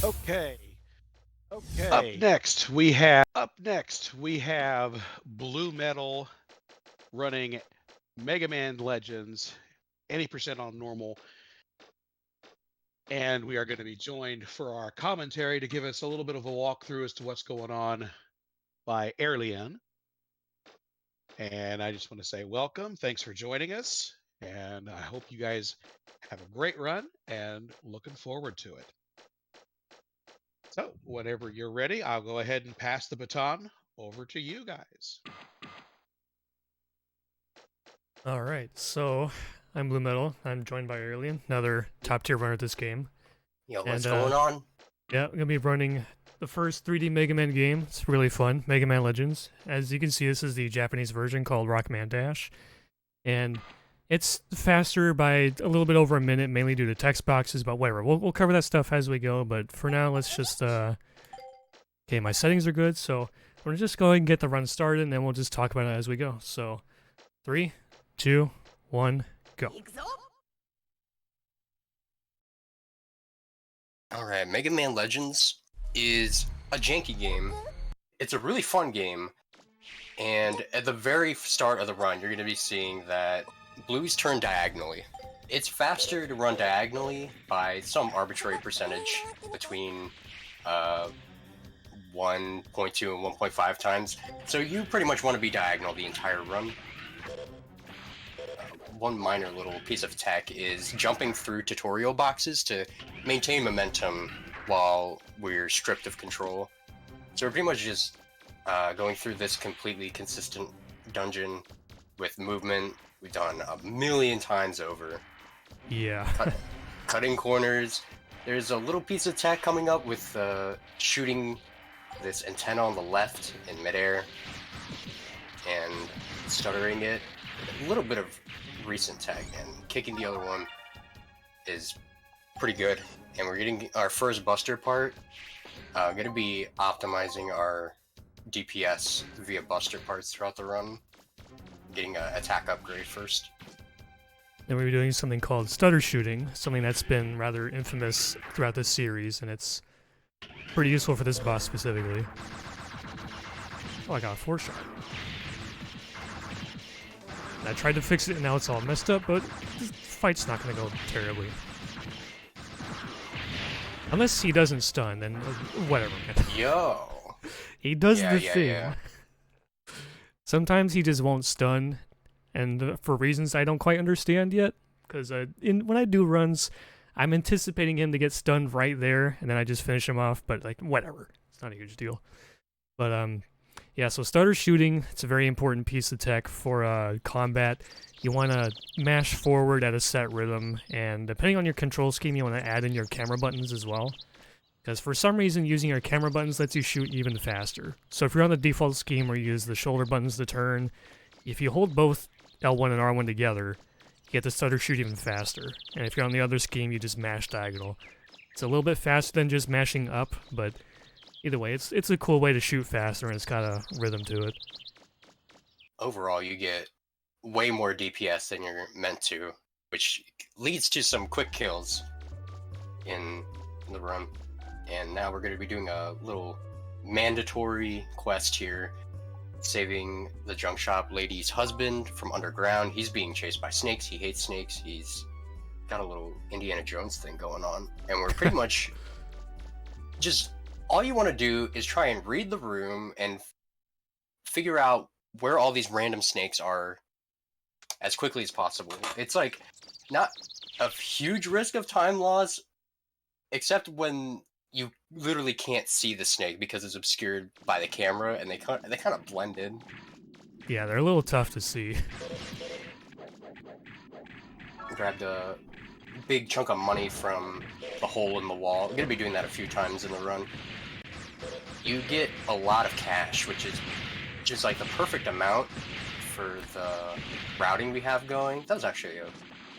Okay. Up Okay. next, we have Blue Metal running Mega Man Legends, 80% on normal, and we are going to be joined for our commentary to give us a little bit of a walkthrough as to what's going on by Airlian. And I just want to say welcome. Thanks for joining us. And I hope you guys have a great run and looking forward to it. So, whenever you're ready, I'll go ahead and pass the baton over to you guys. All right, so I'm BlueMetal. I'm joined by Alien, another top tier runner at this game, Yo, what's and going on? yeah, I'm gonna be running the first 3D Mega Man game. It's really fun, Mega Man Legends. As you can see, this is the Japanese version called Rockman Dash, and it's faster by a little bit over a minute, mainly due to text boxes. But whatever, we'll cover that stuff as we go. But for now, let's just okay, my settings are good, so we're gonna just go ahead and get the run started, and then we'll just talk about it as we go. So, 3, 2, 1, go. Alright, Mega Man Legends is a janky game. It's a really fun game, and at the very start of the run, you're going to be seeing that blues turn diagonally. It's faster to run diagonally by some arbitrary percentage between 1.2 and 1.5 times, so you pretty much want to be diagonal the entire run. One minor little piece of tech is jumping through tutorial boxes to maintain momentum while we're stripped of control. So we're pretty much just going through this completely consistent dungeon with movement we've done a million times over. Yeah. Cutting corners. There's a little piece of tech coming up with shooting this antenna on the left in midair and stuttering it. A little bit of recent tech, and kicking the other one is pretty good. And we're getting our first buster part. Going to be optimizing our DPS via buster parts throughout the run. Getting an attack upgrade first. Then we were doing something called stutter shooting, something that's been rather infamous throughout this series, and it's pretty useful for this boss specifically. Oh, I got a 4-shot. I tried to fix it and now it's all messed up, but this fight's not going to go terribly. Unless he doesn't stun, then whatever, man. Yo! He does Yeah, the yeah, thing. yeah. Sometimes he just won't stun, and for reasons I don't quite understand yet. Because when I do runs, I'm anticipating him to get stunned right there, and then I just finish him off. But like, whatever, it's not a huge deal. But yeah. So stutter shooting, it's a very important piece of tech for combat. You want to mash forward at a set rhythm, and depending on your control scheme, you want to add in your camera buttons as well. Because for some reason, using your camera buttons lets you shoot even faster. So if you're on the default scheme where you use the shoulder buttons to turn, if you hold both L1 and R1 together, you get the stutter shoot even faster. And if you're on the other scheme, you just mash diagonal. It's a little bit faster than just mashing up, but either way, it's a cool way to shoot faster, and it's got a rhythm to it. Overall, you get way more DPS than you're meant to, which leads to some quick kills in the run. And now we're going to be doing a little mandatory quest here, saving the junk shop lady's husband from underground. He's being chased by snakes. He hates snakes. He's got a little Indiana Jones thing going on. And we're pretty much just, all you want to do is try and read the room and figure out where all these random snakes are as quickly as possible. It's like not a huge risk of time loss, except when you literally can't see the snake because it's obscured by the camera, and they kind of blend in. Yeah, they're a little tough to see. Grabbed a big chunk of money from the hole in the wall. I'm gonna be doing that a few times in the run. You get a lot of cash, which is just like the perfect amount for the routing we have going. That was actually a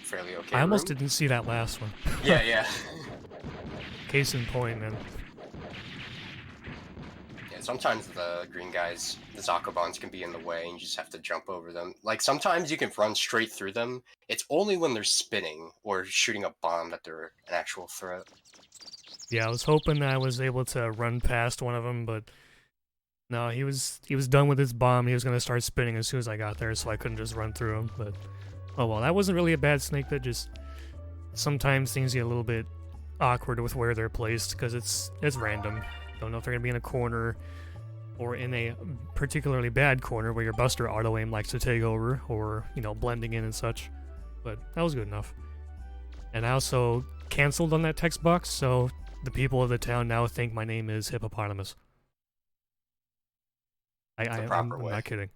fairly okay I almost room. didn't see that last one. Yeah. Case in point, man. Yeah, sometimes the green guys, the Zakobans, can be in the way, and you just have to jump over them. Like, sometimes you can run straight through them. It's only when they're spinning or shooting a bomb that they're an actual threat. Yeah, I was hoping I was able to run past one of them, but no, he was done with his bomb. He was gonna start spinning as soon as I got there, so I couldn't just run through him. But oh well, that wasn't really a bad snake pit. Just sometimes things get a little bit awkward with where they're placed because it's random. Don't know if they're gonna be in a corner or in a particularly bad corner where your Buster auto aim likes to take over, or blending in and such. But that was good enough. And I also canceled on that text box, so the people of the town now think my name is Hippopotamus. I'm not kidding.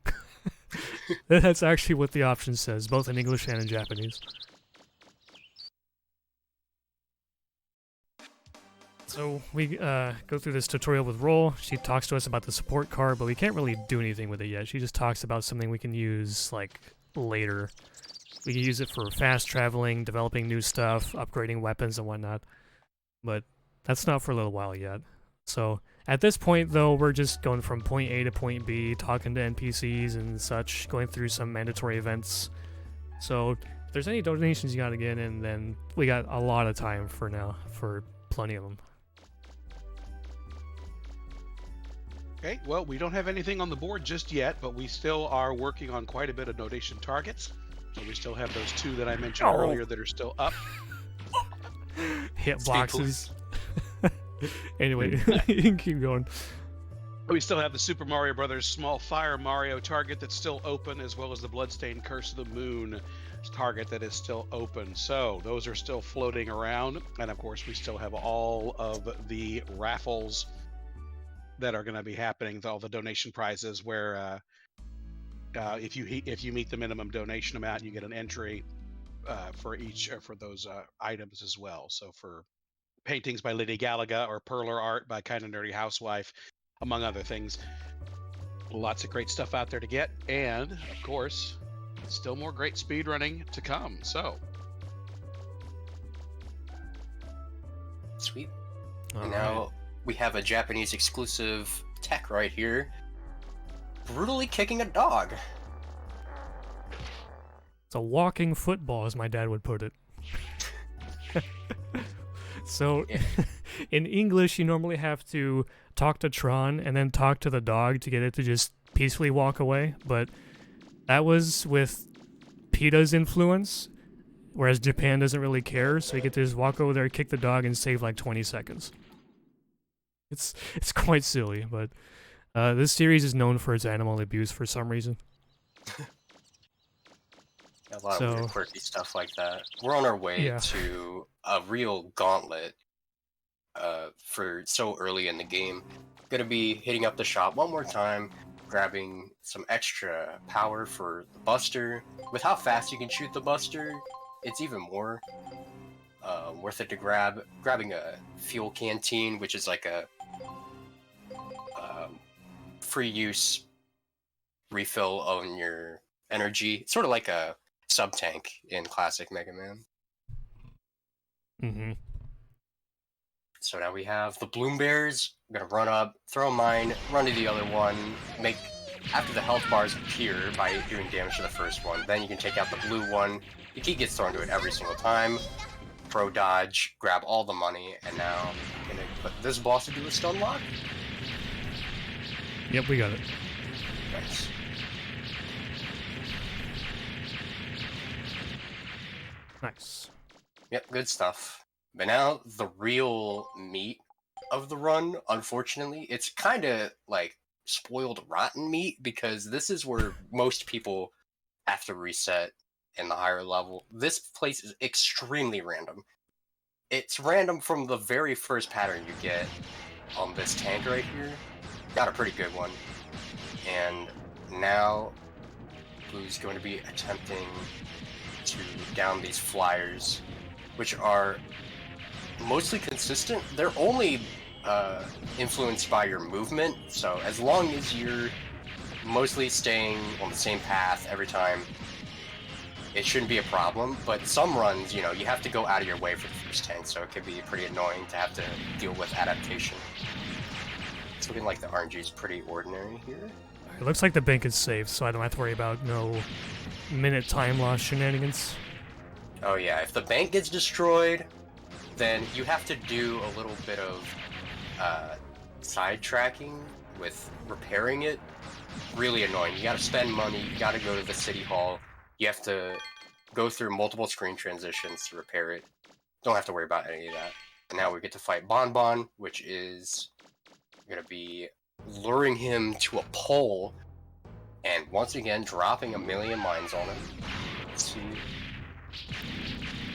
That's actually what the option says, both in English and in Japanese. So we go through this tutorial with Roll. She talks to us about the support card, but we can't really do anything with it yet. She just talks about something we can use, like, later. We can use it for fast traveling, developing new stuff, upgrading weapons and whatnot. But that's not for a little while yet. So at this point, though, we're just going from point A to point B, talking to NPCs and such, going through some mandatory events. So if there's any donations you gotta get in, then we got a lot of time for now, for plenty of them. Okay, well, we don't have anything on the board just yet, but we still are working on quite a bit of donation targets. So we still have those 2 that I mentioned earlier that are still up. Hit boxes. Anyway, you can keep going. We still have the Super Mario Brothers Small Fire Mario target that's still open, as well as the Bloodstained Curse of the Moon target that is still open. So those are still floating around. And of course, we still have all of the raffles that are going to be happening, all the donation prizes where if you meet the minimum donation amount, you get an entry for each for those items as well. So for paintings by Lady Galaga or perler art by Kinda Nerdy Housewife, among other things, lots of great stuff out there to get, and of course, still more great speedrunning to come. So Sweet. All And right. now we have a Japanese exclusive tech right here, brutally kicking a dog. It's a walking football, as my dad would put it. So, Yeah. in English, you normally have to talk to Tron and then talk to the dog to get it to just peacefully walk away, but that was with PETA's influence, whereas Japan doesn't really care, so you get to just walk over there, kick the dog, and save like 20 seconds. It's quite silly, but this series is known for its animal abuse for some reason. A lot of weird, quirky stuff like that. We're on our way to a real gauntlet for so early in the game. Gonna be hitting up the shop one more time, grabbing some extra power for the Buster. With how fast you can shoot the Buster, it's even more worth it to grabbing a fuel canteen, which is like a free use refill on your energy. It's sort of like a sub tank in classic Mega Man. Mm-hmm. So now we have the Bloom Bears. I'm gonna run up, throw a mine, run to the other one, make after the health bars appear by doing damage to the first one. Then you can take out the blue one. The key gets thrown to it every single time. Pro dodge, grab all the money, and now I'm gonna put this boss to do a stun lock. Yep, we got it. Nice. Nice. Yep, good stuff. But now the real meat of the run, unfortunately, it's kind of like spoiled rotten meat, because this is where most people have to reset in the higher level. This place is extremely random. It's random from the very first pattern you get on this tank right here. Got a pretty good one. And now Blue's going to be attempting to down these flyers, which are mostly consistent. They're only influenced by your movement, so as long as you're mostly staying on the same path every time, it shouldn't be a problem. But some runs, you have to go out of your way for the first tank, so it can be pretty annoying to have to deal with adaptation. It's looking like the RNG is pretty ordinary here. It looks like the bank is safe, so I don't have to worry about no minute time loss shenanigans. Oh yeah, if the bank gets destroyed, then you have to do a little bit of sidetracking with repairing it. Really annoying. You gotta spend money, you gotta go to the city hall, you have to go through multiple screen transitions to repair it. Don't have to worry about any of that. And now we get to fight Bon, which is gonna be luring him to a pole and once again dropping a million mines on him. Let's see.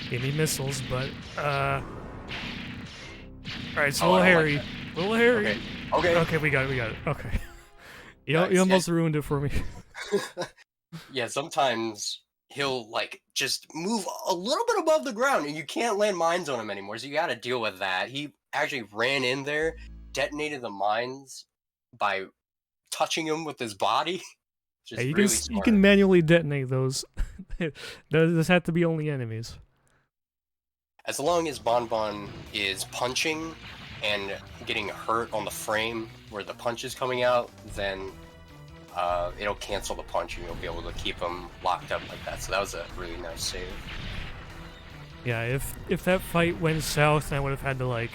Give me missiles, but alright, it's a Oh, little I don't hairy. like A little hairy. Okay. Okay. Okay, we got it. Okay. You Nice. almost ruined it for me. Yeah, sometimes he'll like just move a little bit above the ground and you can't land mines on him anymore, so you gotta deal with that. He actually ran in there, detonated the mines by touching him with his body. Which is Hey, really you smart. can manually detonate those. Those have to be only enemies. As long as Bon is punching and getting hurt on the frame where the punch is coming out, then it'll cancel the punch and you'll be able to keep him locked up like that. So that was a really nice save. Yeah, if that fight went south, I would have had to like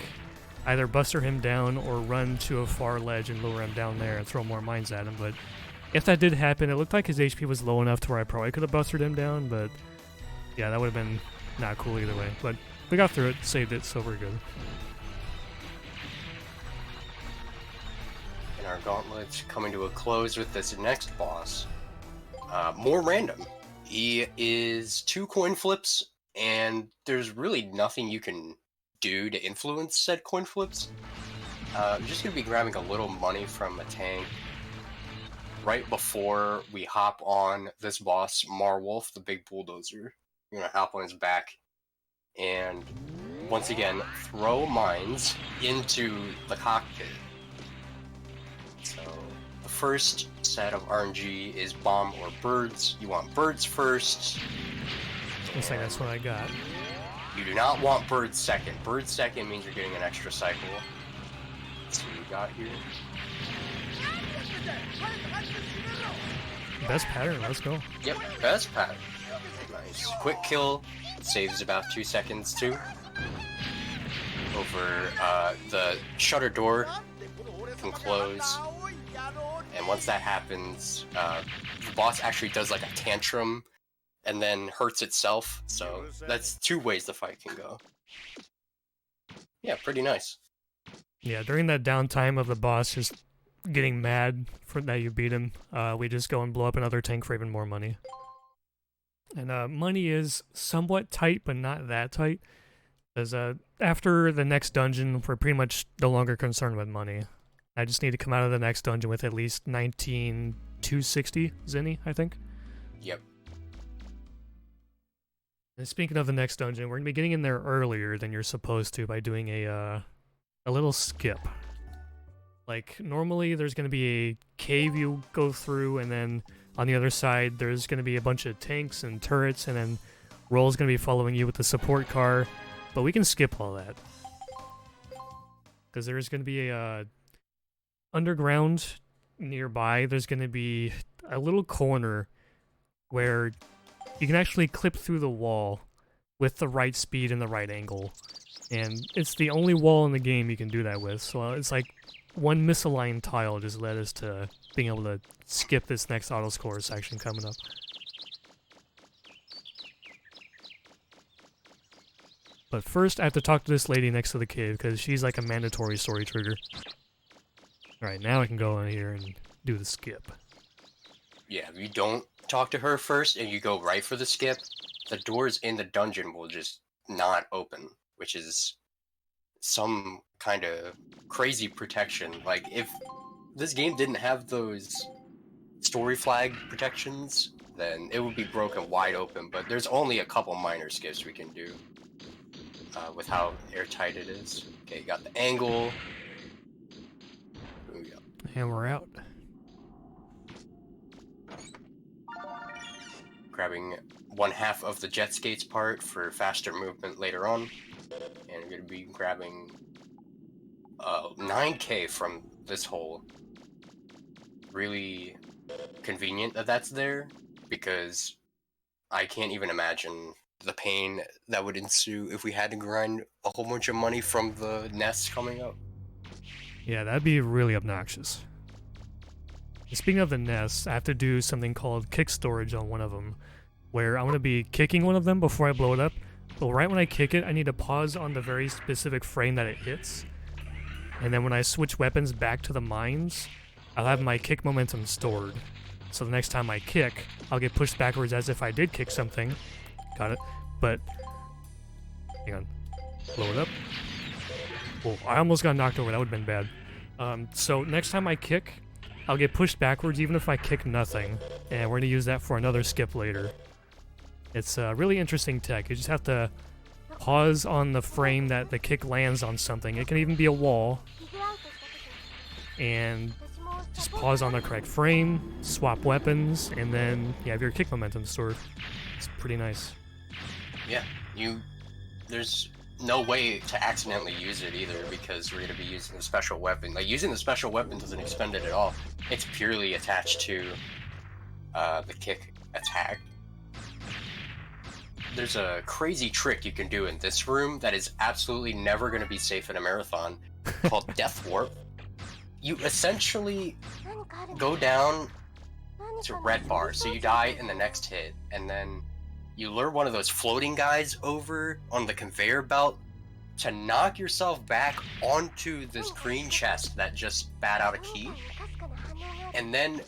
either buster him down or run to a far ledge and lure him down there and throw more mines at him. But if that did happen, it looked like his HP was low enough to where I probably could have bustered him down. But yeah, that would have been not cool either way. But we got through it, saved it, so we're good. And our gauntlet's coming to a close with this next boss. More random. He is 2 coin flips, and there's really nothing you can do to influence said coin flips. I'm just going to be grabbing a little money from a tank right before we hop on this boss, Marwolf, the big bulldozer. We're going to hop on his back and once again throw mines into the cockpit. So the first set of RNG is bomb or birds. You want birds first. Looks like that's what I got. You do not want birds second. Birds second means you're getting an extra cycle. Let's see what we got here. Best pattern, let's go. Yep, best pattern. Nice. Quick kill. Saves about 2 seconds too. Over the shutter door can close. And once that happens, the boss actually does like a tantrum and then hurts itself. So that's 2 ways the fight can go. Yeah, pretty nice. Yeah, during that downtime of the boss just getting mad for that you beat him, we just go and blow up another tank for even more money. And money is somewhat tight, but not that tight. Because after the next dungeon, we're pretty much no longer concerned with money. I just need to come out of the next dungeon with at least 19,260 zenny, I think. Yep. And speaking of the next dungeon, we're going to be getting in there earlier than you're supposed to by doing a little skip. Like, normally there's going to be a cave you go through, and then on the other side there's going to be a bunch of tanks and turrets, and then Roll's going to be following you with the support car. But we can skip all that. Because there's going to be a underground nearby. There's going to be a little corner where you can actually clip through the wall with the right speed and the right angle. And it's the only wall in the game you can do that with. So it's like one misaligned tile just led us to being able to skip this next auto score section coming up. But first, I have to talk to this lady next to the cave, because she's like a mandatory story trigger. Alright, now I can go in here and do the skip. Yeah, if you don't talk to her first and you go right for the skip, the doors in the dungeon will just not open, which is some kind of crazy protection. Like, if this game didn't have those story flag protections, then it would be broken wide open, but there's only a couple minor skips we can do. With how airtight it is. Okay, you got the angle. Here we go. And we're out. Grabbing 1/2 of the jet skates part for faster movement later on. And we're going to be grabbing 9k from this hole. Really convenient that that's there, because I can't even imagine the pain that would ensue if we had to grind a whole bunch of money from the nests coming up. Yeah, that'd be really obnoxious. And speaking of the nests, I have to do something called kick storage on one of them, where I'm going to be kicking one of them before I blow it up, but right when I kick it, I need to pause on the very specific frame that it hits, and then when I switch weapons back to the mines, I'll have my kick momentum stored. So the next time I kick, I'll get pushed backwards as if I did kick something. Got it? But, hang on, blow it up. Oh, I almost got knocked over, that would have been bad. So next time I kick, I'll get pushed backwards even if I kick nothing, and we're going to use that for another skip later. It's a really interesting tech. You just have to pause on the frame that the kick lands on something. It can even be a wall. And just pause on the correct frame, swap weapons, and then you have your kick momentum stored. It's pretty nice. Yeah, there's no way to accidentally use it either, because we're going to be using the special weapon. Like, using the special weapon doesn't expend it at all. It's purely attached to the kick attack. There's a crazy trick you can do in this room that is absolutely never going to be safe in a marathon, called Death Warp. You essentially go down to red bar, so you die in the next hit, and then you lure one of those floating guys over on the conveyor belt to knock yourself back onto this green chest that just spat out a key. And then,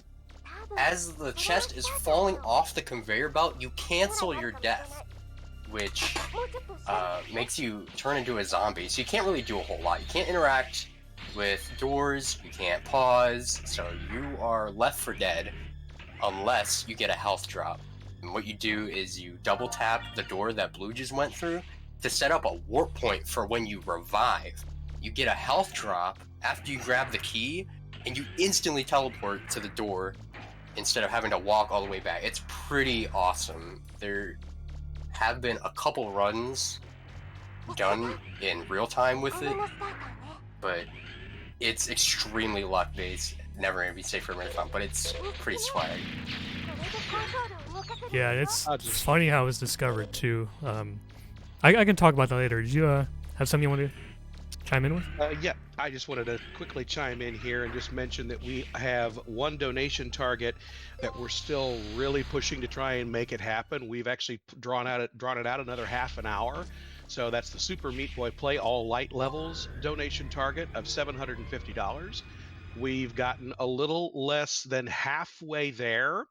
as the chest is falling off the conveyor belt, you cancel your death, which makes you turn into a zombie. So you can't really do a whole lot. You can't interact with doors, you can't pause, so you are left for dead unless you get a health drop. And what you do is you double tap the door that Blue just went through to set up a warp point for when you revive. You get a health drop after you grab the key, and you instantly teleport to the door instead of having to walk all the way back. It's pretty awesome. There have been a couple runs done in real time with it, but it's extremely luck-based. Never gonna be safe for a marathon, but it's pretty swag. Yeah, it's funny how it was discovered too. I can talk about that later. Did you have something you want to chime in with? Yeah, I just wanted to quickly chime in here and just mention that we have one donation target that we're still really pushing to try and make it happen. We've actually drawn it out another half an hour. So that's the Super Meat Boy Play All Light Levels donation target of $750. We've gotten a little less than halfway there,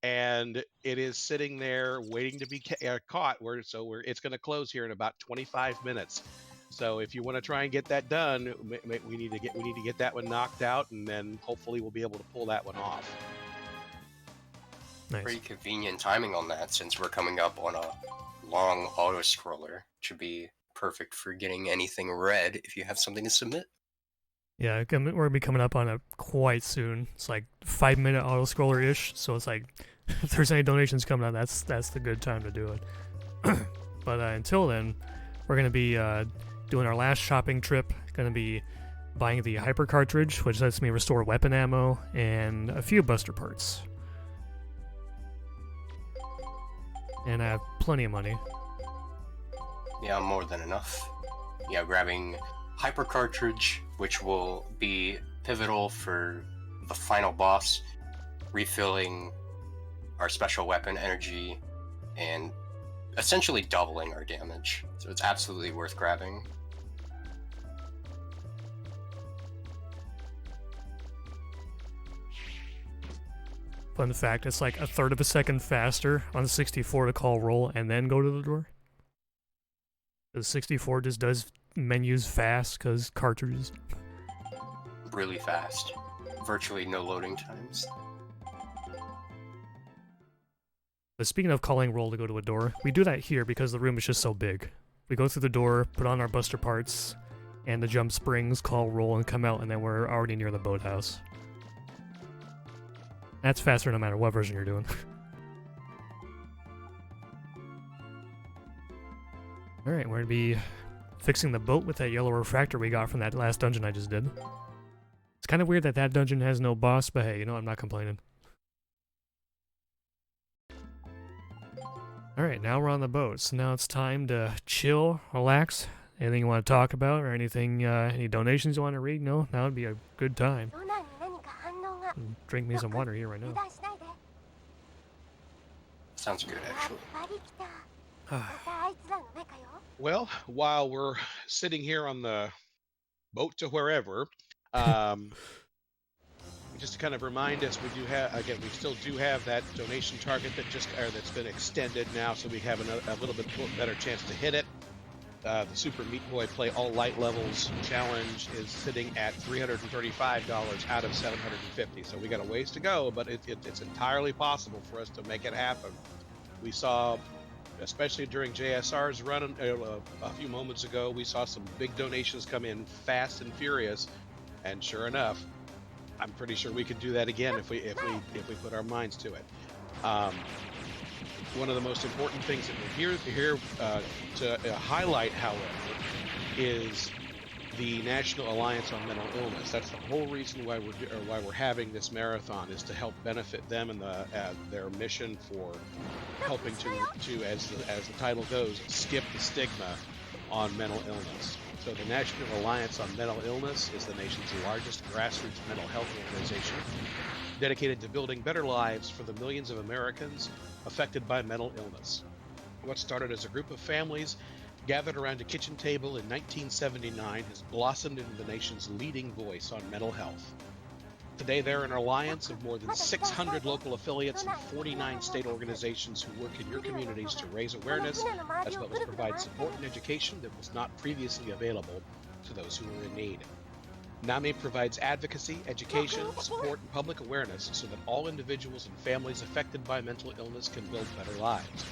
and it is sitting there waiting to be caught. It's going to close here in about 25 minutes. So if you want to try and get that done, we need to get that one knocked out, and then hopefully we'll be able to pull that one off. Nice. Pretty convenient timing on that, since we're coming up on a long auto scroller. Should be perfect for getting anything red if you have something to submit. Yeah, we're gonna be coming up on it quite soon. It's like 5-minute auto scroller ish, so it's like if there's any donations coming out, that's the good time to do it. But until then, we're gonna be doing our last shopping trip. Gonna be buying the hyper cartridge, which lets me restore weapon ammo and a few buster parts. And I have plenty of money. Yeah, more than enough. Yeah, grabbing hyper cartridge, which will be pivotal for the final boss, refilling our special weapon energy, and essentially doubling our damage. So it's absolutely worth grabbing. Fun fact, it's like a third of a second faster on 64 to call roll and then go to the door. The 64 just does menus fast because cartridges. Really fast. Virtually no loading times. But speaking of calling roll to go to a door, we do that here because the room is just so big. We go through the door, put on our buster parts, and the jump springs, call roll, and come out, and then we're already near the boathouse. That's faster no matter what version you're doing. Alright, we're gonna be fixing the boat with that yellow refractor we got from that last dungeon I just did. It's kind of weird that that dungeon has no boss, but hey, you know, I'm not complaining. All right, now we're on the boat, so now it's time to chill, relax. Anything you want to talk about, or anything? Any donations you want to read? No, now would be a good time. Drink me some water here right now. Sounds good, actually. Well, while we're sitting here on the boat to wherever, just to kind of remind us, we still do have that donation target that's been extended now, so we have a little bit better chance to hit it. The Super Meat Boy Play All Light Levels challenge is sitting at $335 out of $750, so we got a ways to go, but it's entirely possible for us to make it happen. We saw, especially during JSR's run a few moments ago, we saw some big donations come in fast and furious, and sure enough, I'm pretty sure we could do that again if we put our minds to it. One of the most important things that we're here to highlight, however, is the National Alliance on Mental Illness. That's the whole reason why we're having this marathon, is to help benefit them and their mission for helping to as the title goes, skip the stigma on mental illness. So the National Alliance on Mental Illness is the nation's largest grassroots mental health organization dedicated to building better lives for the millions of Americans affected by mental illness. What started as a group of families gathered around a kitchen table in 1979 has blossomed into the nation's leading voice on mental health. Today, they're an alliance of more than 600 local affiliates and 49 state organizations who work in your communities to raise awareness, as well as provide support and education that was not previously available to those who are in need. NAMI provides advocacy, education, support, and public awareness so that all individuals and families affected by mental illness can build better lives.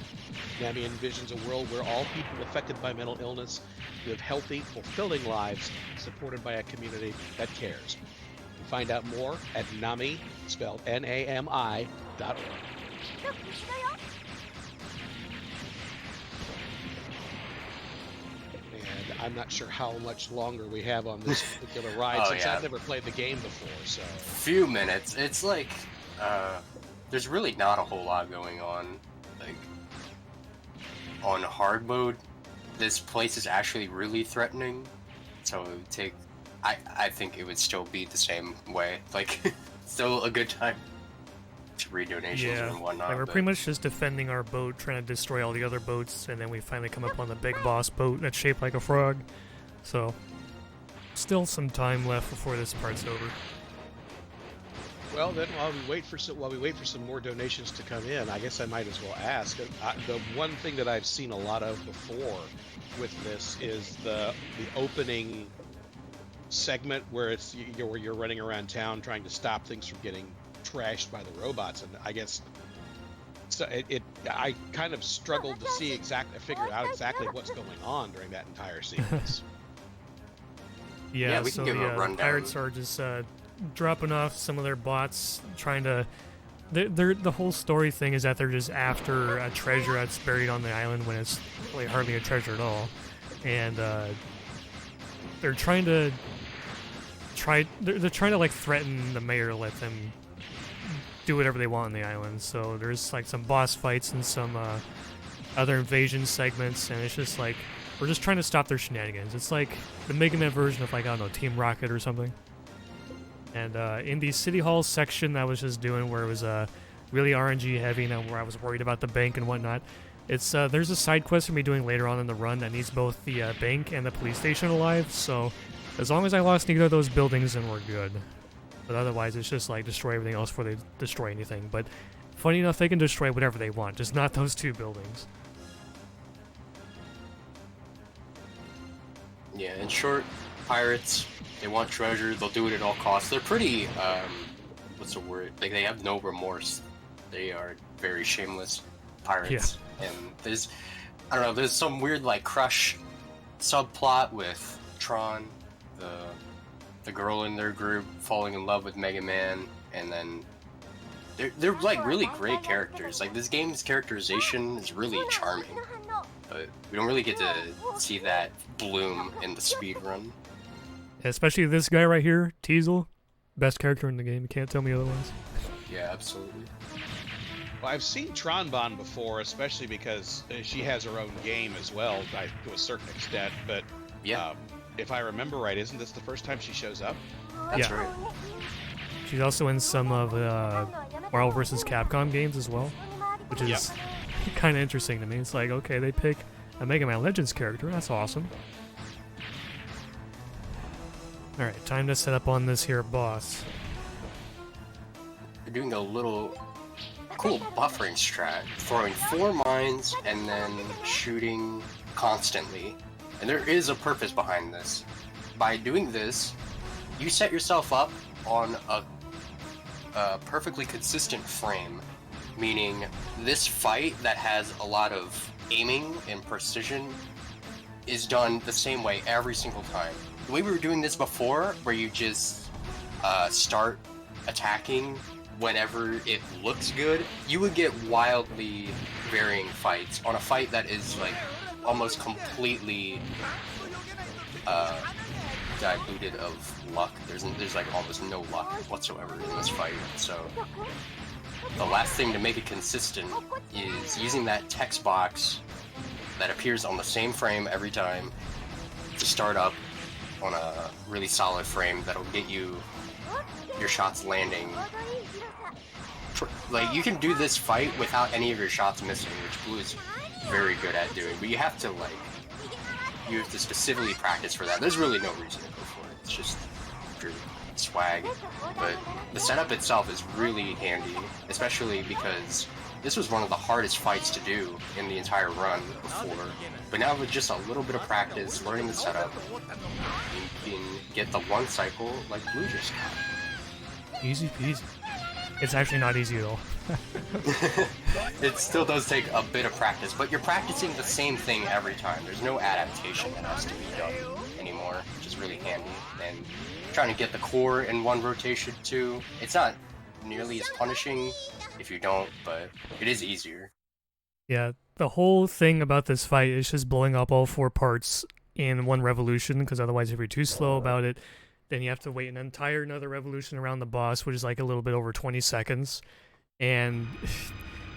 NAMI envisions a world where all people affected by mental illness live healthy, fulfilling lives supported by a community that cares. Find out more at NAMI, spelled NAMI.org. And I'm not sure how much longer we have on this particular ride, since I've never played the game before. So few minutes. It's like there's really not a whole lot going on. Like on hard mode, this place is actually really threatening. So it would take. I think it would still be the same way. Like, still a good time to read donations and whatnot. Yeah, we're pretty much just defending our boat, trying to destroy all the other boats, and then we finally come up on the big boss boat that's shaped like a frog. So, still some time left before this part's over. Well, then while we wait for some more donations to come in, I guess I might as well ask. The one thing that I've seen a lot of before with this is the opening segment where you're running around town trying to stop things from getting trashed by the robots, and I guess so I kind of struggled to figure out exactly what's going on during that entire sequence. Yeah, we can give a rundown. Pirates are just dropping off some of their bots, trying to. The whole story thing is that they're just after a treasure that's buried on the island when it's really hardly a treasure at all, and they're trying to like threaten the mayor to let them do whatever they want on the island. So there's like some boss fights and some other invasion segments, and it's just like we're just trying to stop their shenanigans. It's like the Mega Man version of, like, I don't know, Team Rocket or something. And in the City Hall section that I was just doing, where it was really RNG heavy, and where I was worried about the bank and whatnot, it's there's a side quest for me doing later on in the run that needs both the bank and the police station alive. So as long as I lost neither of those buildings, then we're good. But otherwise, it's just like destroy everything else before they destroy anything. But funny enough, they can destroy whatever they want, just not those two buildings. Yeah, in short, pirates, they want treasure, they'll do it at all costs. They're pretty, what's the word? Like, they have no remorse. They are very shameless pirates. Yeah. And there's, I don't know, there's some weird, like, Crush subplot with Tron, the girl in their group falling in love with Mega Man, and then they're like really great characters. Like, this game's characterization is really charming, but we don't really get to see that bloom in the speedrun. Especially this guy right here, Teasel, best character in the game. You can't tell me otherwise. Yeah, absolutely. Well, I've seen Tronbon before, especially because she has her own game as well, to a certain extent. But Yeah, if I remember right, isn't this the first time she shows up? that's Yeah. right. She's also in some of Marvel vs. Capcom games as well, which is Yep. kind of interesting to me. It's like, okay, they pick a Mega Man Legends character. That's awesome. Alright, time to set up on this here boss. You're doing a little cool buffering strat, throwing 4 mines and then shooting constantly. And there is a purpose behind this. By doing this, you set yourself up on a perfectly consistent frame, meaning this fight that has a lot of aiming and precision is done the same way every single time. The way we were doing this before, where you just start attacking whenever it looks good, you would get wildly varying fights on a fight that is like almost completely diluted of luck. There's like almost no luck whatsoever in this fight. So the last thing to make it consistent is using that text box that appears on the same frame every time to start up on a really solid frame that'll get you your shots landing. Like, you can do this fight without any of your shots missing, which Blue is very good at doing, but you have to specifically practice for that. There's really no reason to go for it. It's just pure swag. But the setup itself is really handy, especially because this was one of the hardest fights to do in the entire run before. But now with just a little bit of practice, learning the setup, you can get the one cycle like Blue just got. Easy peasy. It's actually not easy at all. It still does take a bit of practice, but you're practicing the same thing every time. There's no adaptation that has to be done anymore, which is really handy. And trying to get the core in one rotation too, it's not nearly as punishing if you don't, but it is easier. Yeah, the whole thing about this fight is just blowing up all 4 parts in one revolution, because otherwise if you're too slow about it, then you have to wait another revolution around the boss, which is like a little bit over 20 seconds. And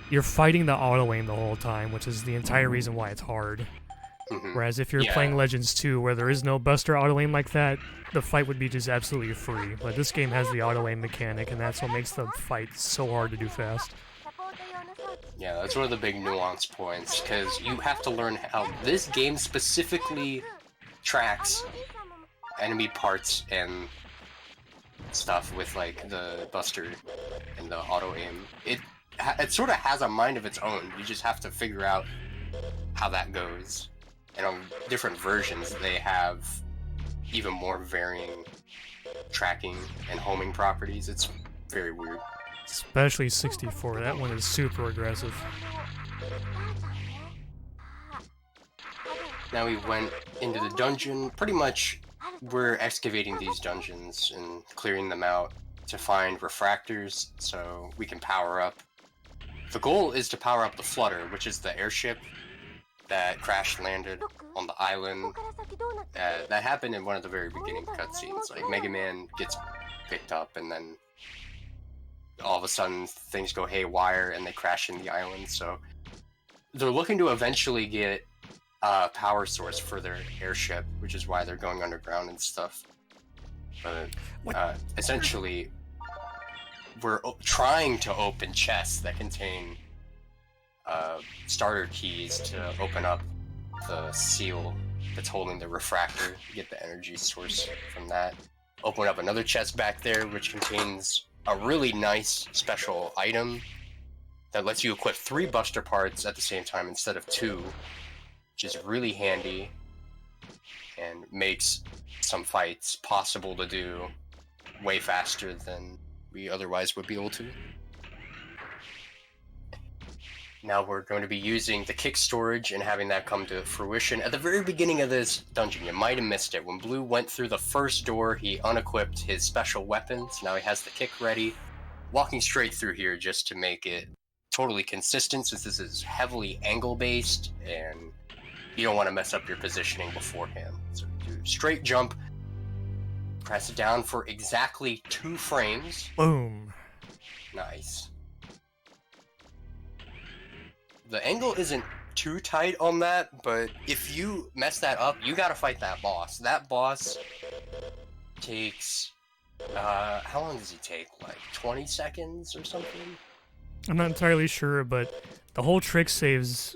you're fighting the auto-aim the whole time, which is the entire reason why it's hard. Whereas if you're playing Legends 2, where there is no Buster auto-aim like that, the fight would be just absolutely free. But this game has the auto-aim mechanic, and that's what makes the fight so hard to do fast. Yeah, that's one of the big nuance points, because you have to learn how this game specifically tracks enemy parts and stuff with like the Buster and the auto aim. It sort of has a mind of its own. You just have to figure out how that goes. And on different versions, they have even more varying tracking and homing properties. It's very weird. Especially 64, that one is super aggressive. Now we went into the dungeon. Pretty much we're excavating these dungeons and clearing them out to find refractors so we can power up. The goal is to power up the Flutter, which is the airship that crash landed on the island. That happened in one of the very beginning cutscenes. Like, Mega Man gets picked up and then all of a sudden things go haywire and they crash in the island. So they're looking to eventually get a power source for their airship, which is why they're going underground and stuff. But essentially, we're trying to open chests that contain starter keys to open up the seal that's holding the refractor, get the energy source from that. Open up another chest back there, which contains a really nice special item that lets you equip 3 Buster parts at the same time instead of 2, which is really handy and makes some fights possible to do way faster than we otherwise would be able to. Now we're going to be using the kick storage and having that come to fruition. At the very beginning of this dungeon, you might have missed it. When Blue went through the first door, he unequipped his special weapons. Now he has the kick ready. Walking straight through here just to make it totally consistent, since this is heavily angle-based, and you don't want to mess up your positioning beforehand. So do straight jump, press it down for exactly 2 frames. Boom. Nice. the angle isn't too tight on that, but if you mess that up, you gotta fight that boss. That boss takes, how long does he take? Like 20 seconds or something? I'm not entirely sure, but the whole trick saves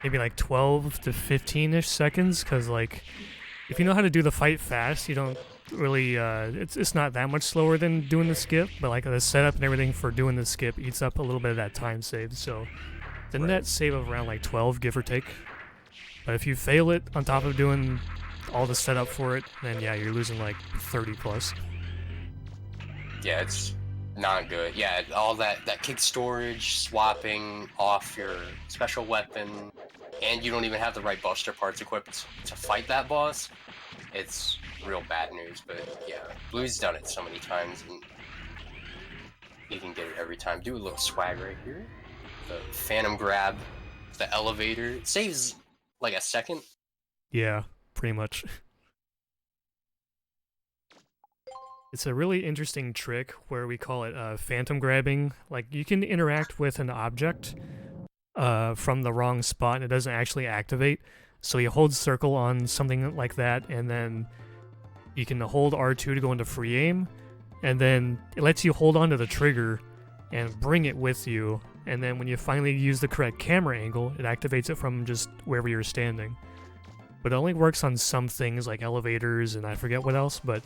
maybe like 12 to 15-ish seconds, because like if you know how to do the fight fast, you don't really it's not that much slower than doing the skip, but like the setup and everything for doing the skip eats up a little bit of that time saved. So the net save of around like 12, give or take. But if you fail it on top of doing all the setup for it, then yeah, you're losing like 30 plus. Yeah, it's not good. Yeah, all that kick storage, swapping off your special weapon, and you don't even have the right buster parts equipped to fight that boss. It's real bad news, but yeah, Blue's done it so many times, and he can get it every time. Do a little swag right here. The Phantom Grab, the elevator. It saves like a second. Yeah, pretty much. It's a really interesting trick where we call it phantom grabbing. Like, you can interact with an object from the wrong spot and it doesn't actually activate. So you hold circle on something like that, and then you can hold R2 to go into free aim, and then it lets you hold onto the trigger and bring it with you, and then when you finally use the correct camera angle, it activates it from just wherever you're standing. But it only works on some things like elevators and I forget what else, but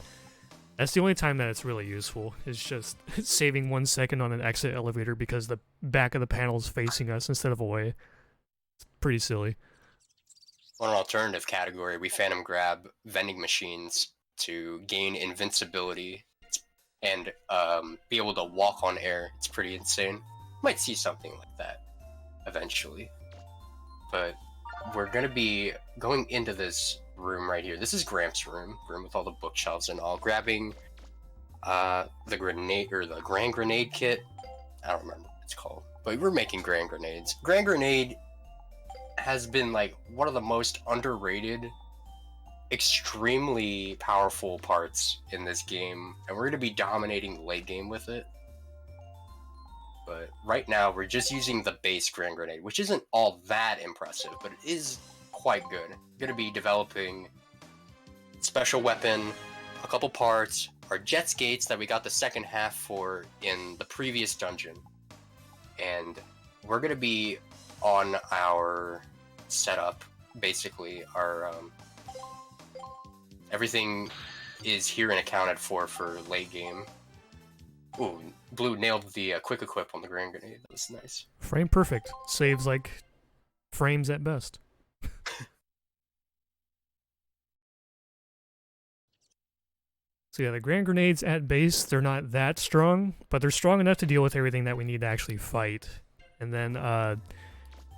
that's the only time that it's really useful. It's just saving 1 second on an exit elevator because the back of the panel is facing us instead of away. It's pretty silly. On an alternative category, we Phantom Grab vending machines to gain invincibility and be able to walk on air. It's pretty insane. Might see something like that eventually. But we're gonna be going into this room right here. This is Gramps' room with all the bookshelves and all. Grabbing the grenade, or the Grand Grenade kit. I don't remember what it's called. But we're making Grand Grenades. Grand Grenade has been like one of the most underrated, extremely powerful parts in this game, and we're going to be dominating late game with it. But right now we're just using the base Grand Grenade, which isn't all that impressive, but it is quite good. Going to be developing special weapon, a couple parts, our jet skates that we got the second half for in the previous dungeon, and we're going to be on our setup, basically. Our everything is here and accounted for late game. Ooh, Blue nailed the quick equip on the Grand Grenade. That was nice. Frame perfect. Saves like frames at best. So yeah, the Grand Grenades at base, they're not that strong, but they're strong enough to deal with everything that we need to actually fight. And then,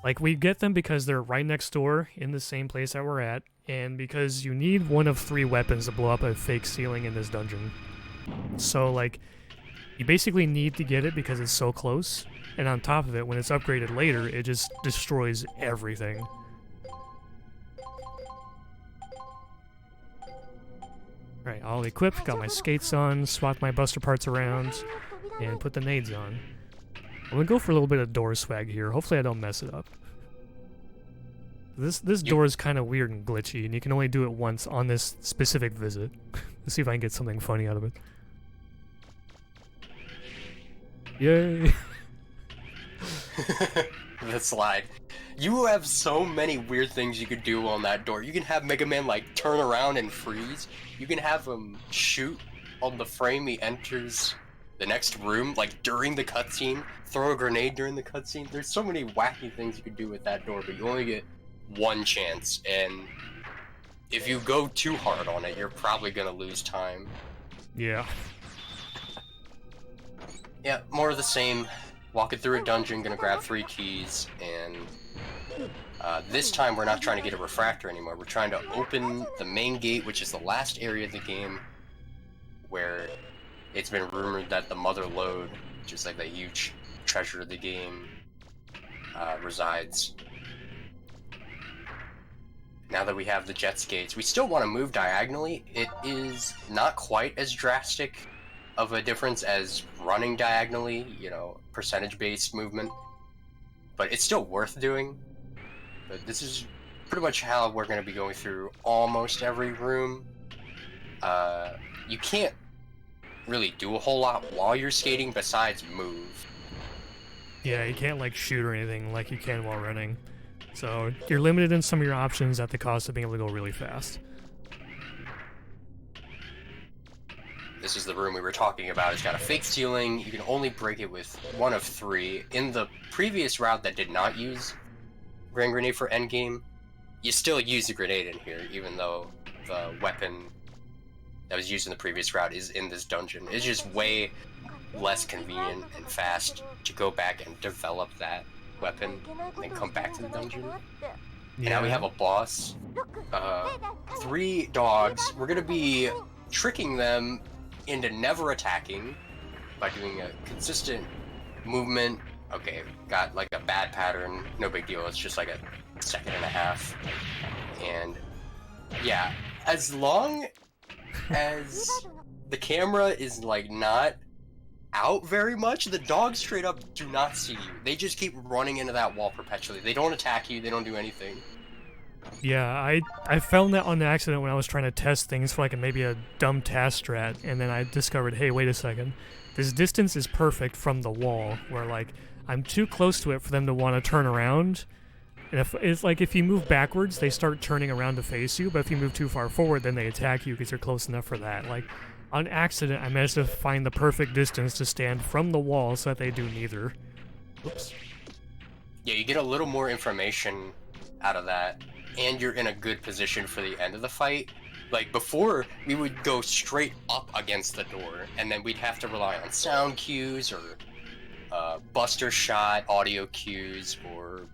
like, we get them because they're right next door in the same place that we're at, and because you need one of 3 weapons to blow up a fake ceiling in this dungeon. So, like, you basically need to get it because it's so close, and on top of it, when it's upgraded later, it just destroys everything. Alright, all equipped, got my skates on, swapped my buster parts around, and put the nades on. I'm gonna go for a little bit of door swag here. Hopefully I don't mess it up. This door is kind of weird and glitchy, and you can only do it once on this specific visit. Let's see if I can get something funny out of it. Yay! The slide. You have so many weird things you could do on that door. You can have Mega Man like turn around and freeze. You can have him shoot on the frame he enters the next room, like during the cutscene. Throw a grenade during the cutscene. There's so many wacky things you could do with that door, but you only get one chance, and if you go too hard on it, you're probably gonna lose time. Yeah. Yeah, more of the same. Walking through a dungeon, gonna grab 3 keys, and this time we're not trying to get a refractor anymore. We're trying to open the main gate, which is the last area of the game where it's been rumored that the Mother Lode, which is like the huge treasure of the game, resides. Now that we have the jet skates, we still want to move diagonally. It is not quite as drastic of a difference as running diagonally, you know, percentage-based movement. but it's still worth doing. But this is pretty much how we're going to be going through almost every room. You can't really do a whole lot while you're skating besides move. Yeah, you can't like shoot or anything like you can while running. So you're limited in some of your options at the cost of being able to go really fast. This is the room we were talking about. It's got a fake ceiling. You can only break it with one of 3. In the previous route that did not use Grand Grenade for endgame, you still use the grenade in here, even though the weapon that was used in the previous route is in this dungeon. It's just way less convenient and fast to go back and develop that weapon and then come back to the dungeon. And now we have a boss. 3 dogs. We're gonna be tricking them into never attacking by doing a consistent movement. Okay, got like a bad pattern. No big deal. It's just like a second and a half. And yeah, as long as the camera is like not out very much, the dogs straight up do not see you. They just keep running into that wall perpetually. They don't attack you. They don't do anything. Yeah, I found that on accident when I was trying to test things for like maybe a dumb task strat, and then I discovered, hey, wait a second, this distance is perfect from the wall, where like I'm too close to it for them to want to turn around. And if it's like if you move backwards, they start turning around to face you, but if you move too far forward, then they attack you because you're close enough for that. Like on accident, I managed to find the perfect distance to stand from the wall so that they do neither. Oops. Yeah, you get a little more information out of that, and you're in a good position for the end of the fight. Like before, we would go straight up against the door, and then we'd have to rely on sound cues or buster shot audio cues or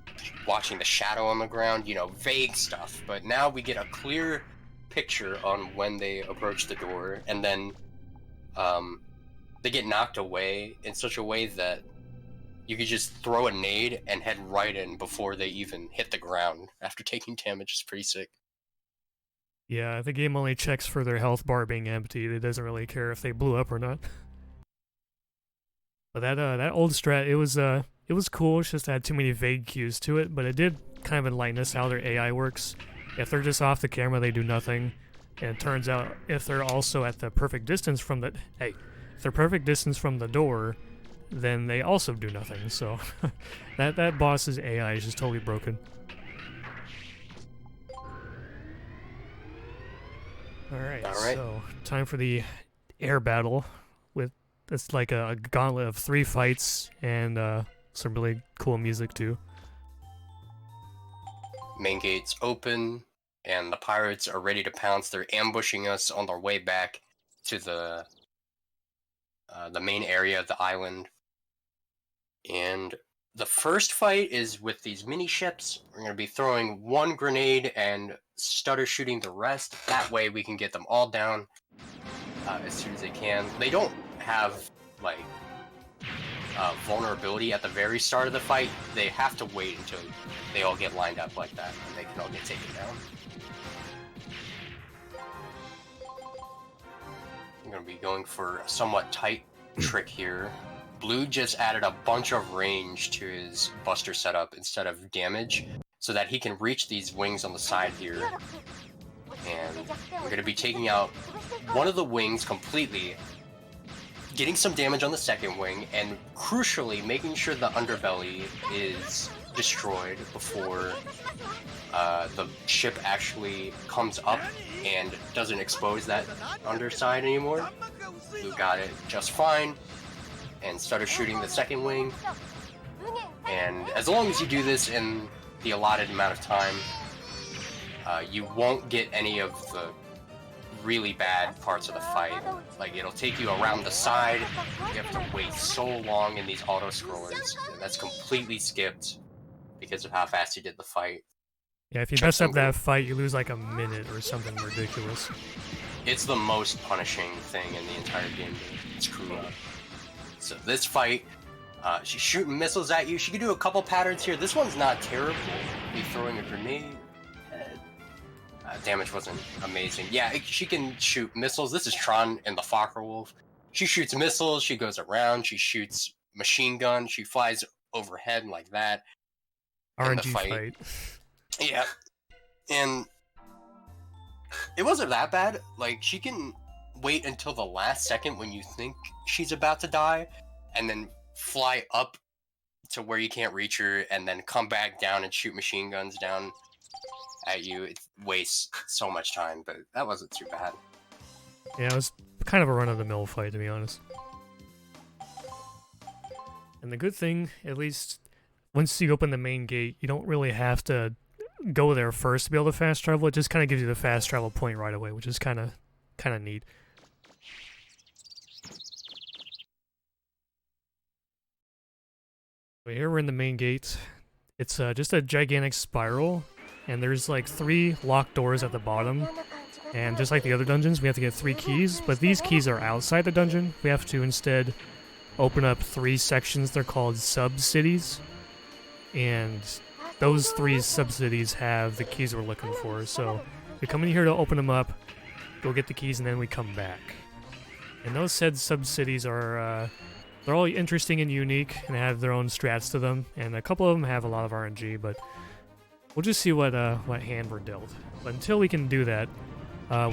watching the shadow on the ground, you know, vague stuff. But now we get a clear picture on when they approach the door, and then they get knocked away in such a way that you could just throw a nade and head right in before they even hit the ground after taking damage. It's pretty sick. Yeah, the game only checks for their health bar being empty. It doesn't really care if they blew up or not. But that old strat, it was cool. It's just had too many vague cues to it, but it did kind of enlighten us how their AI works. If they're just off the camera, they do nothing. And it turns out if they're also at the perfect distance from the if they're perfect distance from the door, then they also do nothing. So that boss's AI is just totally broken. All right, so time for the air battle. It's like a gauntlet of 3 fights and some really cool music too. Main gates open, and the pirates are ready to pounce. They're ambushing us on their way back to the main area of the island. And the first fight is with these mini ships. We're going to be throwing 1 grenade and stutter shooting the rest. That way we can get them all down as soon as they can. They don't have like vulnerability at the very start of the fight. They have to wait until they all get lined up like that, and they can all get taken down. I'm going to be going for a somewhat tight trick here. Blue just added a bunch of range to his buster setup instead of damage, so that he can reach these wings on the side here. And we're going to be taking out one of the wings completely, getting some damage on the second wing, and crucially making sure the underbelly is destroyed before the ship actually comes up and doesn't expose that underside anymore. Blue got it just fine and started shooting the second wing. And as long as you do this in the allotted amount of time, you won't get any of the really bad parts of the fight. Like, it'll take you around the side. You have to wait so long in these auto-scrollers. And that's completely skipped because of how fast you did the fight. Yeah, if you mess up that fight, you lose like a minute or something ridiculous. It's the most punishing thing in the entire game to screw up. So this fight, she's shooting missiles at you. She can do a couple patterns here. This one's not terrible. Be throwing a grenade. Damage wasn't amazing. Yeah, she can shoot missiles. This is Tron and the Fokker Wolf. She shoots missiles. She goes around. She shoots machine gun. She flies overhead like that. in the RNG fight. Yeah, and it wasn't that bad. Like, she can wait until the last second when you think she's about to die, and then fly up to where you can't reach her, and then come back down and shoot machine guns down at you. It wastes so much time, but that wasn't too bad. Yeah, it was kind of a run-of-the-mill fight, to be honest. And the good thing, at least once you open the main gate, you don't really have to go there first to be able to fast travel. It just kind of gives you the fast travel point right away, which is kind of neat. But here we're in the main gate. It's just a gigantic spiral, and there's like 3 locked doors at the bottom. And just like the other dungeons, we have to get 3 keys, but these keys are outside the dungeon. We have to instead open up 3 sections. They're called sub-cities. And those 3 sub-cities have the keys we're looking for. So we come in here to open them up, go get the keys, and then we come back. And those said sub-cities are, they're all interesting and unique, and have their own strats to them. And a couple of them have a lot of RNG, but we'll just see what hand we're dealt. But until we can do that,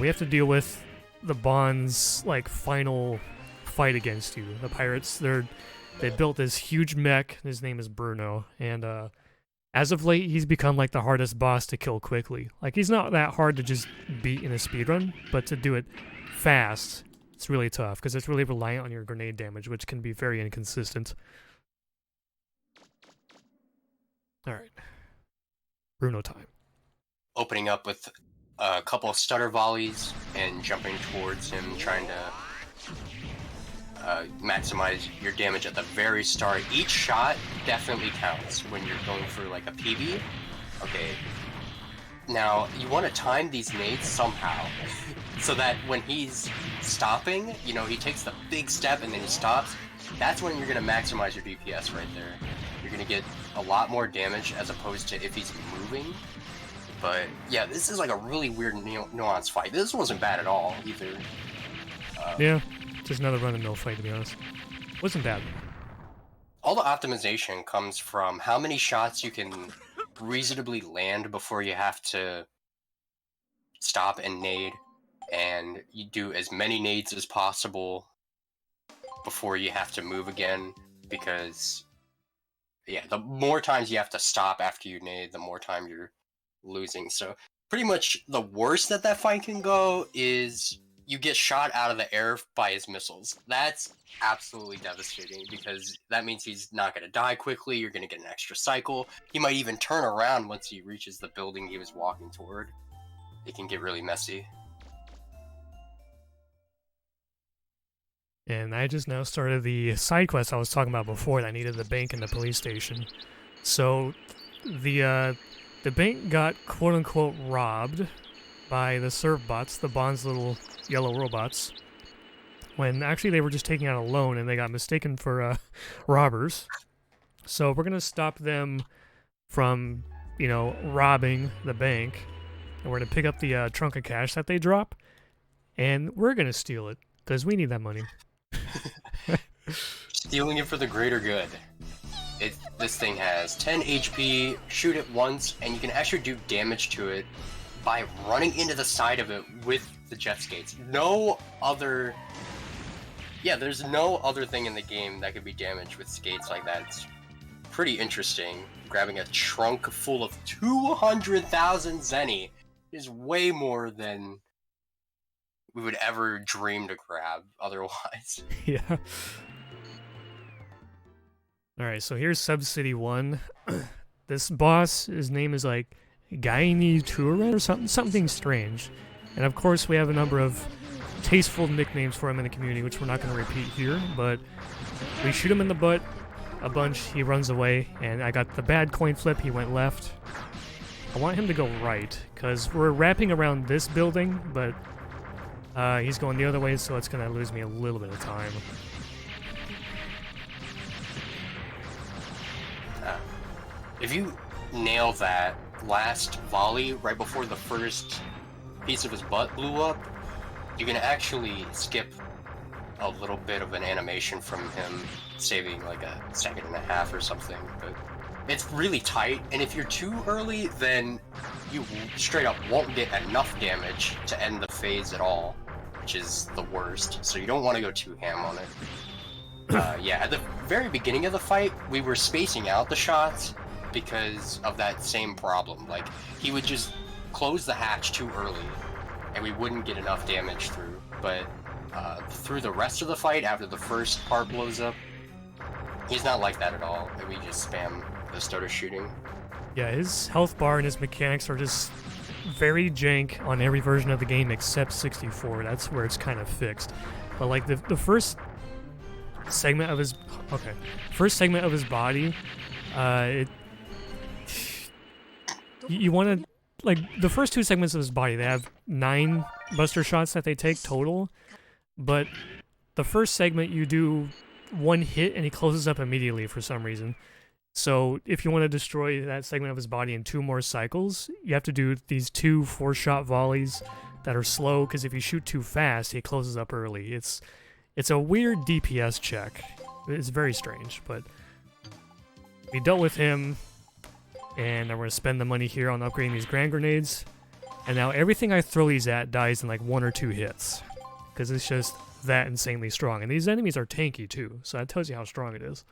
we have to deal with the Bond's like final fight against you. The pirates, they built this huge mech. His name is Bruno, and as of late, he's become like the hardest boss to kill quickly. Like, he's not that hard to just beat in a speedrun, but to do it fast, it's really tough because it's really reliant on your grenade damage, which can be very inconsistent. All right, Bruno time. Opening up with a couple of stutter volleys and jumping towards him, trying to maximize your damage at the very start. Each shot definitely counts when you're going for like a PB. Okay. Now, you want to time these nades somehow so that when he's stopping, you know, he takes the big step and then he stops. That's when you're going to maximize your DPS right there. You're going to get a lot more damage as opposed to if he's moving. But yeah, this is like a really weird nuanced fight. This wasn't bad at all either. Yeah, just another run-of-the-mill fight, to be honest. Wasn't bad. All the optimization comes from how many shots you can reasonably land before you have to stop and nade, and you do as many nades as possible before you have to move again, because yeah, the more times you have to stop after you nade, the more time you're losing. So pretty much the worst that fight can go is you get shot out of the air by his missiles. That's absolutely devastating because that means he's not going to die quickly. You're going to get an extra cycle. He might even turn around once he reaches the building he was walking toward. It can get really messy. And I just now started the side quest I was talking about before that needed the bank and the police station. So the bank got quote-unquote robbed by the serve bots, the Bond's little yellow robots, when actually they were just taking out a loan and they got mistaken for robbers. So we're going to stop them from, you know, robbing the bank, and we're going to pick up the trunk of cash that they drop, and we're going to steal it, because we need that money. Stealing it for the greater good. This thing has 10 HP, shoot it once, and you can actually do damage to it by running into the side of it with the jet skates. There's no other thing in the game that could be damaged with skates like that. It's pretty interesting. Grabbing a trunk full of 200,000 zenny is way more than we would ever dream to grab otherwise. Yeah. Alright, so here's Sub-City 1. This boss, his name is like Gaini Turin or something strange. And of course we have a number of tasteful nicknames for him in the community, which we're not going to repeat here, but we shoot him in the butt a bunch, he runs away, and I got the bad coin flip, he went left. I want him to go right, because we're wrapping around this building, but he's going the other way, so it's going to lose me a little bit of time. If you nail that last volley right before the first piece of his butt blew up, you can actually skip a little bit of an animation from him saving like a second and a half or something. But it's really tight, and if you're too early, then you straight up won't get enough damage to end the phase at all, which is the worst. So you don't want to go too ham on it. Yeah, at the very beginning of the fight, we were spacing out the shots because of that same problem. Like, he would just close the hatch too early, and we wouldn't get enough damage through. But through the rest of the fight, after the first part blows up, he's not like that at all. We just spam the starter shooting. Yeah, his health bar and his mechanics are just very jank on every version of the game except 64. That's where it's kind of fixed. But like the first segment of his body, you want to, like, the first two segments of his body, they have 9 buster shots that they take total, but the first segment you do 1 hit and he closes up immediately for some reason. So if you want to destroy that segment of his body in 2 more cycles, you have to do these 2 4-shot volleys that are slow, because if you shoot too fast, he closes up early. It's a weird DPS check. It's very strange, but we dealt with him, and I'm going to spend the money here on upgrading these grand grenades, and now everything I throw these at dies in like 1 or 2 hits, because it's just that insanely strong. And these enemies are tanky too, so that tells you how strong it is.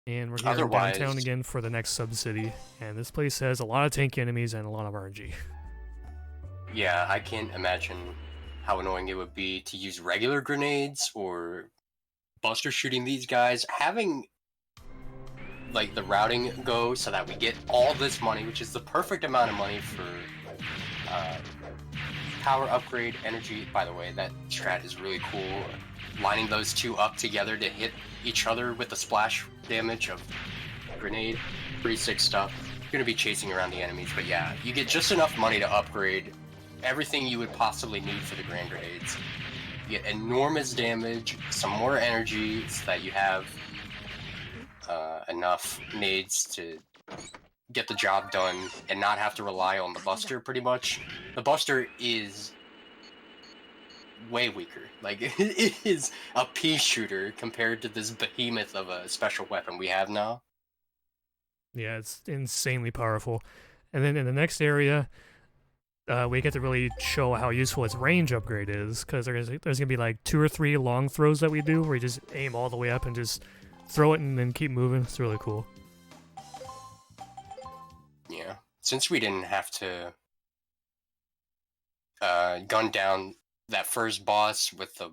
And we're here downtown again for the next sub-city, and this place has a lot of tanky enemies and a lot of RNG. Yeah, I can't imagine how annoying it would be to use regular grenades or buster shooting these guys. Having like the routing go so that we get all this money, which is the perfect amount of money for power upgrade energy. By the way, that strat is really cool. Lining those 2 up together to hit each other with the splash damage of grenade. Pretty sick stuff. You're gonna be chasing around the enemies, but yeah, you get just enough money to upgrade everything you would possibly need for the grand grenades. You get enormous damage, some more energy, so that you have enough nades to get the job done and not have to rely on the buster, pretty much. The buster is way weaker. Like, it is a pea shooter compared to this behemoth of a special weapon we have now. Yeah, it's insanely powerful. And then in the next area, we get to really show how useful its range upgrade is, because there's going to be like 2 or 3 long throws that we do where you just aim all the way up and just throw it and then keep moving. It's really cool. Yeah, since we didn't have to gun down that first boss with the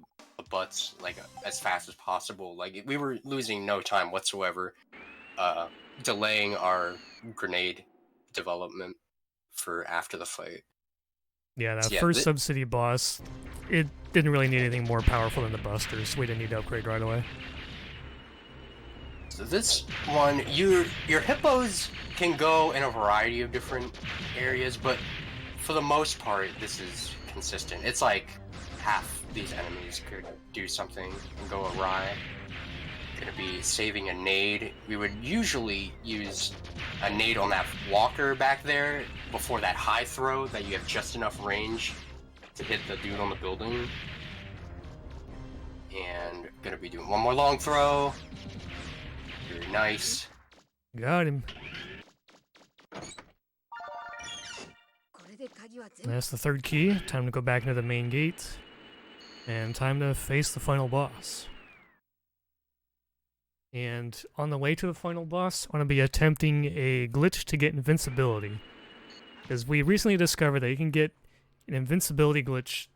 butts like as fast as possible, like we were losing no time whatsoever delaying our grenade development for after the fight. Yeah, that first sub-city boss, it didn't really need anything more powerful than the busters, so we didn't need to upgrade right away. So this one, your hippos can go in a variety of different areas, but for the most part, this is consistent. It's like half these enemies could do something and go awry. Gonna be saving a nade. We would usually use a nade on that walker back there before that high throw that you have just enough range to hit the dude on the building. And gonna be doing one more long throw. Very nice. Got him. That's the 3rd key. Time to go back into the main gate. And time to face the final boss. And on the way to the final boss, I'm going to be attempting a glitch to get invincibility. Because we recently discovered that you can get an invincibility glitch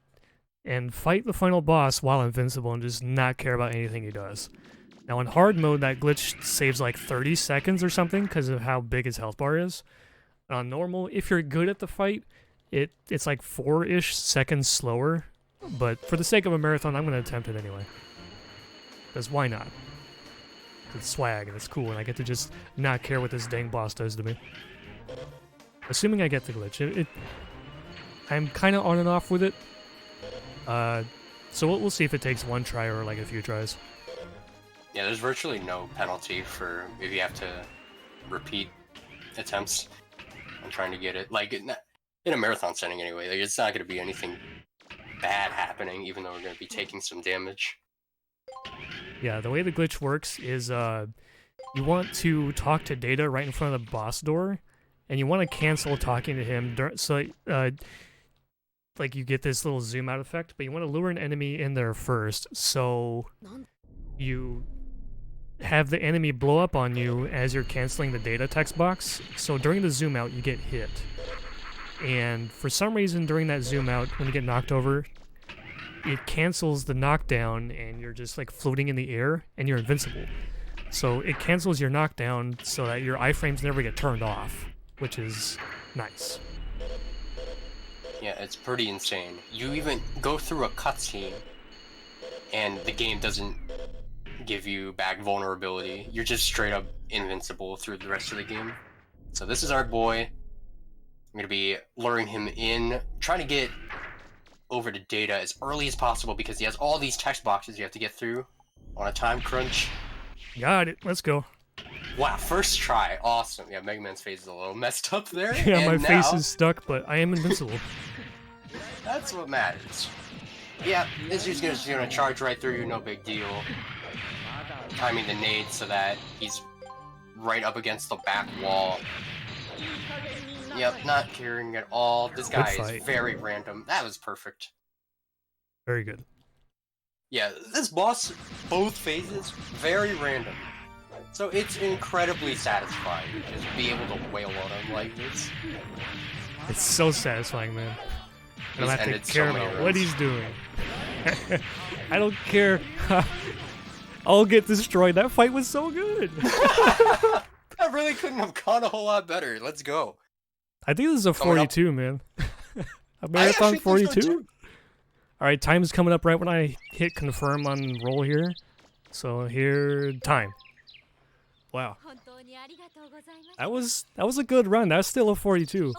and fight the final boss while invincible and just not care about anything he does. Now in hard mode, that glitch saves like 30 seconds or something because of how big his health bar is. On normal, if you're good at the fight, it's like 4-ish seconds slower. But for the sake of a marathon, I'm going to attempt it anyway. Because why not? It's swag and it's cool, and I get to just not care what this dang boss does to me. Assuming I get the glitch. I'm kind of on and off with it. So we'll see if it takes 1 try or like a few tries. Yeah, there's virtually no penalty for if you have to repeat attempts on trying to get it. Like, in a marathon setting anyway, like, it's not going to be anything bad happening, even though we're going to be taking some damage. Yeah, the way the glitch works is you want to talk to Data right in front of the boss door, and you want to cancel talking to him so like you get this little zoom out effect, but you want to lure an enemy in there first, so you have the enemy blow up on you as you're canceling the Data text box. So during the zoom out, you get hit. And for some reason during that zoom out, when you get knocked over, it cancels the knockdown and you're just like floating in the air and you're invincible. So it cancels your knockdown so that your iframes never get turned off, which is nice. Yeah, it's pretty insane. You even go through a cutscene and the game doesn't give you back vulnerability. You're just straight up invincible through the rest of the game. So this is our boy. I'm gonna be luring him in, trying to get over to Data as early as possible because he has all these text boxes you have to get through on a time crunch. Got it. Let's go. Wow, first try. Awesome. Yeah, Mega Man's face is a little messed up there. Yeah, and my now, face is stuck, but I am invincible. That's what matters. Yeah, this dude's just gonna charge right through you, no big deal. Timing the nade so that he's right up against the back wall. Yep, not caring at all. This guy is very random. That was perfect. Very good. Yeah, this boss, both phases, very random. So it's incredibly satisfying to just be able to wail on him like this. It's so satisfying, man. I don't have to care about what he's doing. I don't care. I'll get destroyed. That fight was so good. That really couldn't have gone a whole lot better. Let's go. I think this is a 42, man. A marathon 42? Alright, time is coming up right when I hit confirm on roll here. So here, time. Wow. That was a good run. That's still a 42.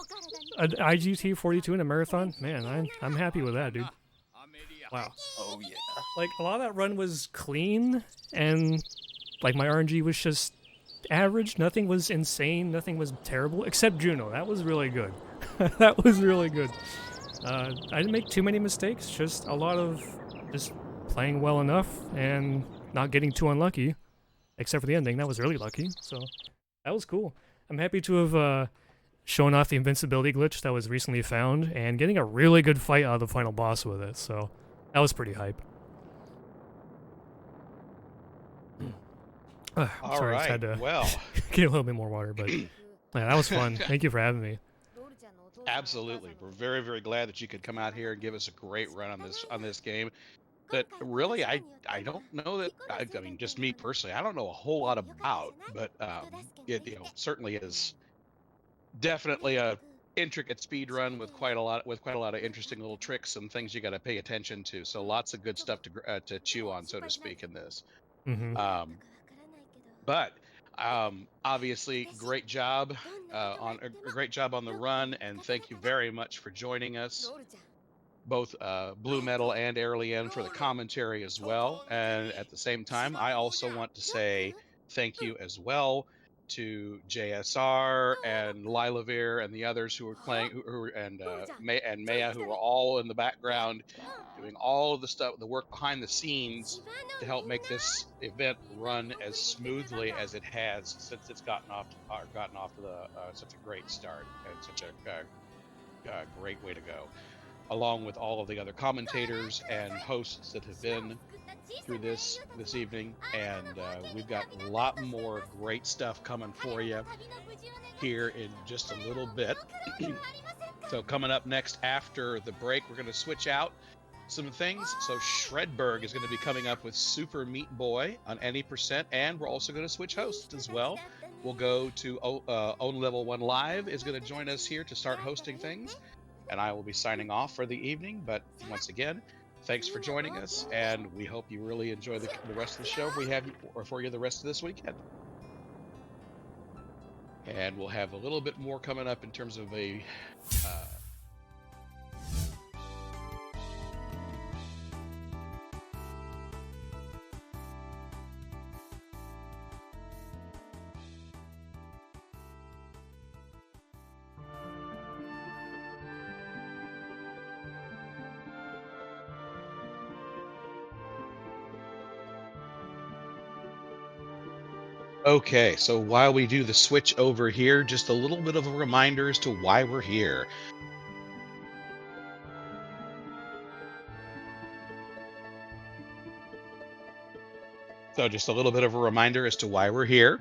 An IGT 42 in a marathon? Man, I'm happy with that, dude. Wow. Oh yeah. Like, a lot of that run was clean, and like my RNG was just average. Nothing was insane, nothing was terrible, except Juno. That was really good. That was really good. I didn't make too many mistakes, just a lot of just playing well enough and not getting too unlucky. Except for the ending, that was really lucky, so that was cool. I'm happy to have shown off the invincibility glitch that was recently found, and getting a really good fight out of the final boss with it, so that was pretty hype. All sorry, right, I just had to well. get a little bit more water, but yeah, that was fun. Thank you for having me. Absolutely. We're very, very glad that you could come out here and give us a great run on this game. But really, I don't know that, I mean, just me personally, I don't know a whole lot about, but it certainly is definitely a intricate speed run with quite a lot of interesting little tricks and things you got to pay attention to. So lots of good stuff to chew on, so to speak, in this. Mm-hmm. But obviously, great job on a great job on the run, and thank you very much for joining us, both BlueMetal and Airlien, for the commentary as well. And at the same time, I also want to say thank you as well to JSR and Lilavir and the others who were playing, and Maya, who were all in the background doing all of the stuff, the work behind the scenes to help make this event run as smoothly as it has since it's gotten off to such a great start and such a great way to go, along with all of the other commentators and hosts that have been through this evening. And we've got a lot more great stuff coming for you here in just a little bit. So coming up next after the break, we're going to switch out some things. So Shredberg is going to be coming up with Super Meat Boy on any %, and we're also going to switch hosts as well. We'll go to Own Level 1 Live is going to join us here to start hosting things, and I will be signing off for the evening. But once again, thanks for joining us, and we hope you really enjoy the rest of the show we have for you the rest of this weekend. And we'll have a little bit more coming up in terms of a Okay, so while we do the switch over here, just a little bit of a reminder as to why we're here. So, just a little bit of a reminder as to why we're here.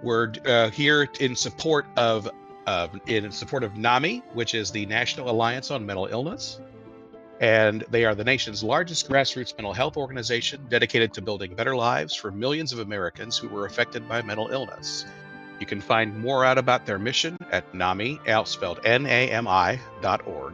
We're here in support of NAMI, which is the National Alliance on Mental Illness, and they are the nation's largest grassroots mental health organization dedicated to building better lives for millions of Americans who were affected by mental illness. You can find more out about their mission at NAMI, spelled NAMI.org.